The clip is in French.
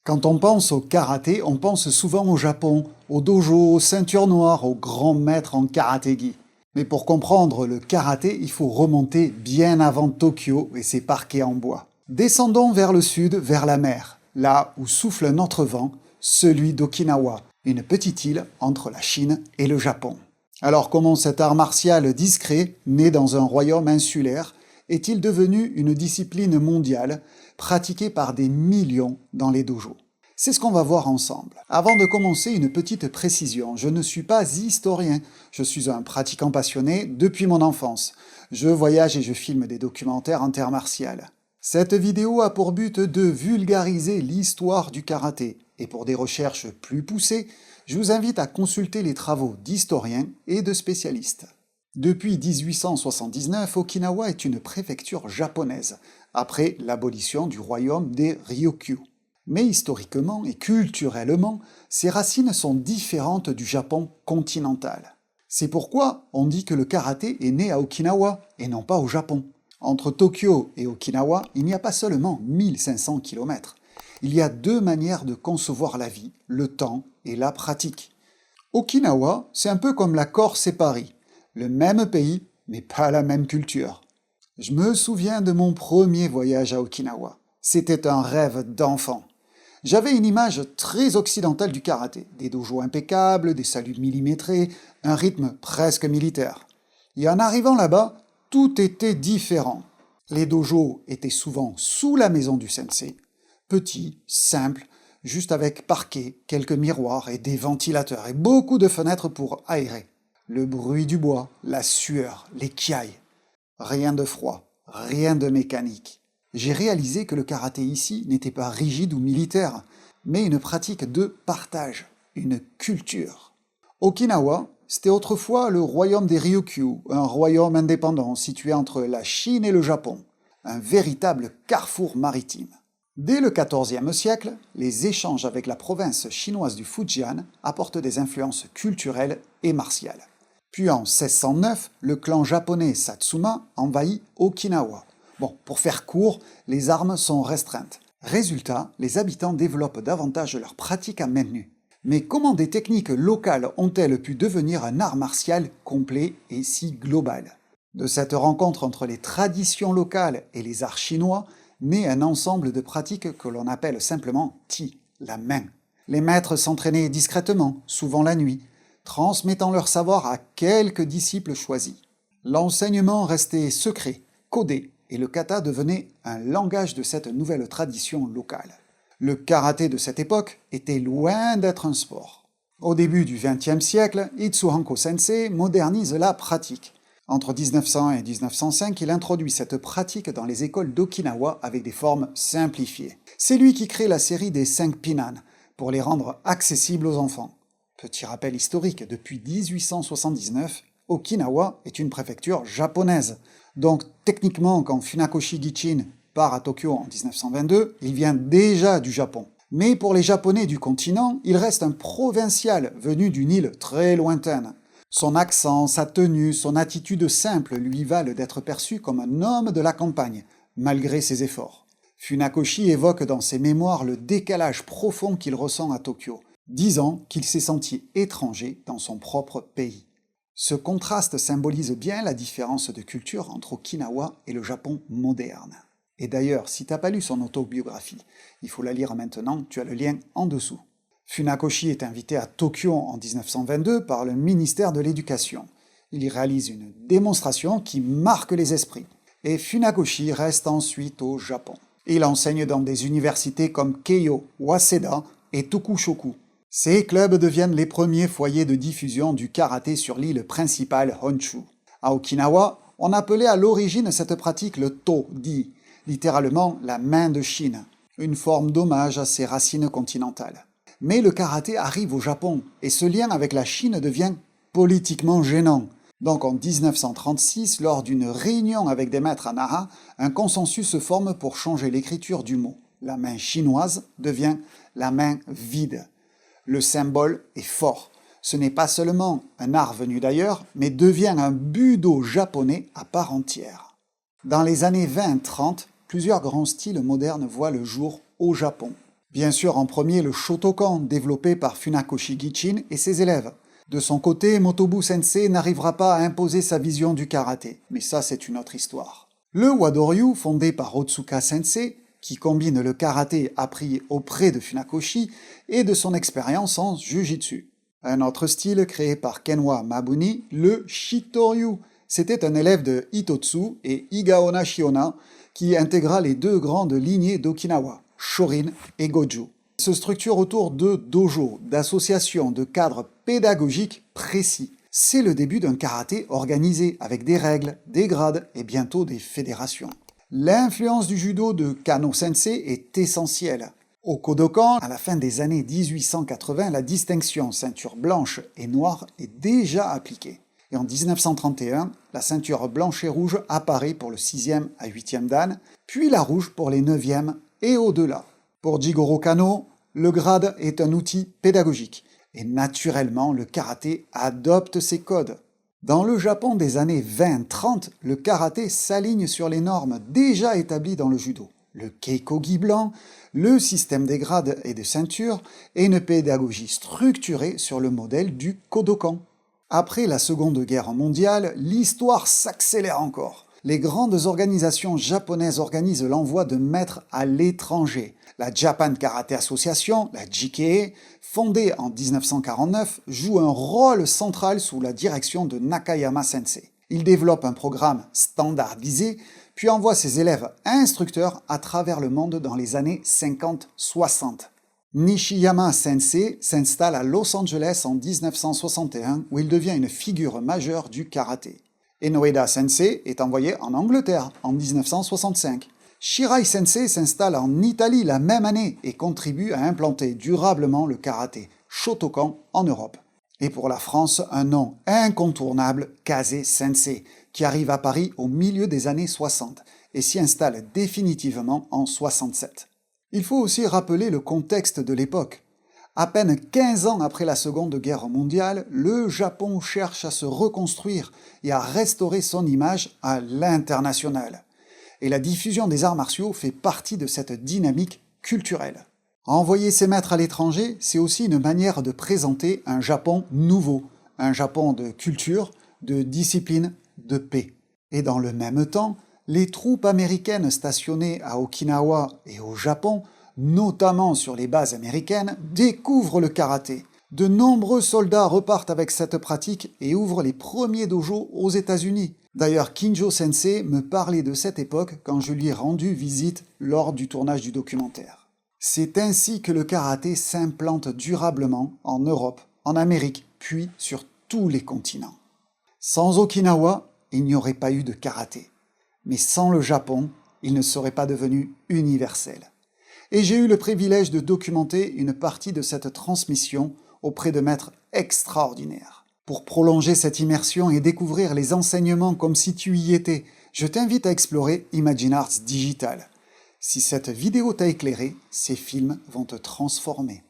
Quand on pense au karaté, on pense souvent au Japon, au dojo, aux ceintures noires, aux grands maîtres en karaté-gi. Mais pour comprendre le karaté, il faut remonter bien avant Tokyo et ses parquets en bois. Descendons vers le sud, vers la mer, là où souffle un autre vent, celui d'Okinawa, une petite île entre la Chine et le Japon. Alors comment cet art martial discret, né dans un royaume insulaire, est-il devenu une discipline mondiale, pratiquée par des millions dans les dojos? C'est ce qu'on va voir ensemble. Avant de commencer, une petite précision. Je ne suis pas historien. Je suis un pratiquant passionné depuis mon enfance. Je voyage et je filme des documentaires intermartial. Cette vidéo a pour but de vulgariser l'histoire du karaté. Et pour des recherches plus poussées, je vous invite à consulter les travaux d'historiens et de spécialistes. Depuis 1879, Okinawa est une préfecture japonaise, après l'abolition du royaume des Ryukyu. Mais historiquement et culturellement, ses racines sont différentes du Japon continental. C'est pourquoi on dit que le karaté est né à Okinawa et non pas au Japon. Entre Tokyo et Okinawa, il n'y a pas seulement 1500 km. Il y a deux manières de concevoir la vie, le temps et la pratique. Okinawa, c'est un peu comme la Corse et Paris. Le même pays, mais pas la même culture. Je me souviens de mon premier voyage à Okinawa. C'était un rêve d'enfant. J'avais une image très occidentale du karaté, des dojos impeccables, des saluts millimétrés, un rythme presque militaire. Et en arrivant là-bas, tout était différent. Les dojos étaient souvent sous la maison du sensei, petits, simples, juste avec parquet, quelques miroirs et des ventilateurs, et beaucoup de fenêtres pour aérer. Le bruit du bois, la sueur, les kiaïs. Rien de froid, rien de mécanique. J'ai réalisé que le karaté ici n'était pas rigide ou militaire, mais une pratique de partage, une culture. Okinawa, c'était autrefois le royaume des Ryukyu, un royaume indépendant situé entre la Chine et le Japon, un véritable carrefour maritime. Dès le XIVe siècle, les échanges avec la province chinoise du Fujian apportent des influences culturelles et martiales. Puis en 1609, le clan japonais Satsuma envahit Okinawa. Bon, pour faire court, les armes sont restreintes. Résultat, les habitants développent davantage leurs pratiques à main nue. Mais comment des techniques locales ont-elles pu devenir un art martial complet et si global? De cette rencontre entre les traditions locales et les arts chinois, naît un ensemble de pratiques que l'on appelle simplement Ti, la main. Les maîtres s'entraînaient discrètement, souvent la nuit, transmettant leur savoir à quelques disciples choisis. L'enseignement restait secret, codé, et le kata devenait un langage de cette nouvelle tradition locale. Le karaté de cette époque était loin d'être un sport. Au début du XXe siècle, Itsuhanko Sensei modernise la pratique. Entre 1900 et 1905, il introduit cette pratique dans les écoles d'Okinawa avec des formes simplifiées. C'est lui qui crée la série des 5 Pinan, pour les rendre accessibles aux enfants. Petit rappel historique, depuis 1879, Okinawa est une préfecture japonaise. Donc techniquement, quand Funakoshi Gichin part à Tokyo en 1922, il vient déjà du Japon. Mais pour les Japonais du continent, il reste un provincial venu d'une île très lointaine. Son accent, sa tenue, son attitude simple lui valent d'être perçu comme un homme de la campagne, malgré ses efforts. Funakoshi évoque dans ses mémoires le décalage profond qu'il ressent à Tokyo, disant qu'il s'est senti étranger dans son propre pays. Ce contraste symbolise bien la différence de culture entre Okinawa et le Japon moderne. Et d'ailleurs, si t'as pas lu son autobiographie, il faut la lire maintenant, tu as le lien en dessous. Funakoshi est invité à Tokyo en 1922 par le ministère de l'Éducation. Il y réalise une démonstration qui marque les esprits. Et Funakoshi reste ensuite au Japon. Il enseigne dans des universités comme Keio, Waseda et Tokushoku. Ces clubs deviennent les premiers foyers de diffusion du karaté sur l'île principale Honshu. À Okinawa, on appelait à l'origine cette pratique le To-di, littéralement la main de Chine, une forme d'hommage à ses racines continentales. Mais le karaté arrive au Japon, et ce lien avec la Chine devient politiquement gênant. Donc en 1936, lors d'une réunion avec des maîtres à Nara, un consensus se forme pour changer l'écriture du mot. La main chinoise devient la main vide. Le symbole est fort. Ce n'est pas seulement un art venu d'ailleurs, mais devient un budo japonais à part entière. Dans les années 20-30, plusieurs grands styles modernes voient le jour au Japon. Bien sûr, en premier, le Shotokan, développé par Funakoshi Gichin et ses élèves. De son côté, Motobu Sensei n'arrivera pas à imposer sa vision du karaté, mais ça c'est une autre histoire. Le Wadoryu, fondé par Otsuka Sensei, qui combine le karaté appris auprès de Funakoshi et de son expérience en Jujitsu. Un autre style créé par Kenwa Mabuni, le Shitoryu. C'était un élève de Hitotsu et Igaona Shiona qui intégra les deux grandes lignées d'Okinawa, Shorin et Goju. Il se structure autour de dojo, d'associations, de cadres pédagogiques précis. C'est le début d'un karaté organisé avec des règles, des grades et bientôt des fédérations. L'influence du judo de Kano Sensei est essentielle. Au Kodokan, à la fin des années 1880, la distinction ceinture blanche et noire est déjà appliquée. Et en 1931, la ceinture blanche et rouge apparaît pour le 6e à 8e dan, puis la rouge pour les 9e et au-delà. Pour Jigoro Kano, le grade est un outil pédagogique, et naturellement le karaté adopte ces codes. Dans le Japon des années 20-30, le karaté s'aligne sur les normes déjà établies dans le judo. Le keikogi blanc, le système des grades et de ceintures, et une pédagogie structurée sur le modèle du Kodokan. Après la Seconde Guerre mondiale, l'histoire s'accélère encore. Les grandes organisations japonaises organisent l'envoi de maîtres à l'étranger. La Japan Karate Association, la JKA, fondée en 1949, joue un rôle central sous la direction de Nakayama Sensei. Il développe un programme standardisé, puis envoie ses élèves instructeurs à travers le monde dans les années 50-60. Nishiyama Sensei s'installe à Los Angeles en 1961, où il devient une figure majeure du karaté. Enoeda Sensei est envoyé en Angleterre en 1965. Shirai Sensei s'installe en Italie la même année et contribue à implanter durablement le karaté Shotokan en Europe. Et pour la France, un nom incontournable, Kaze Sensei, qui arrive à Paris au milieu des années 60 et s'y installe définitivement en 67. Il faut aussi rappeler le contexte de l'époque. À peine 15 ans après la Seconde Guerre mondiale, le Japon cherche à se reconstruire et à restaurer son image à l'international. Et la diffusion des arts martiaux fait partie de cette dynamique culturelle. Envoyer ses maîtres à l'étranger, c'est aussi une manière de présenter un Japon nouveau, un Japon de culture, de discipline, de paix. Et dans le même temps, les troupes américaines stationnées à Okinawa et au Japon, notamment sur les bases américaines, découvrent le karaté. De nombreux soldats repartent avec cette pratique et ouvrent les premiers dojos aux États-Unis. D'ailleurs, Kinjo Sensei me parlait de cette époque quand je lui ai rendu visite lors du tournage du documentaire. C'est ainsi que le karaté s'implante durablement en Europe, en Amérique, puis sur tous les continents. Sans Okinawa, il n'y aurait pas eu de karaté. Mais sans le Japon, il ne serait pas devenu universel. Et j'ai eu le privilège de documenter une partie de cette transmission auprès de maîtres extraordinaires. Pour prolonger cette immersion et découvrir les enseignements comme si tu y étais, je t'invite à explorer Imagine Arts Digital. Si cette vidéo t'a éclairé, ces films vont te transformer.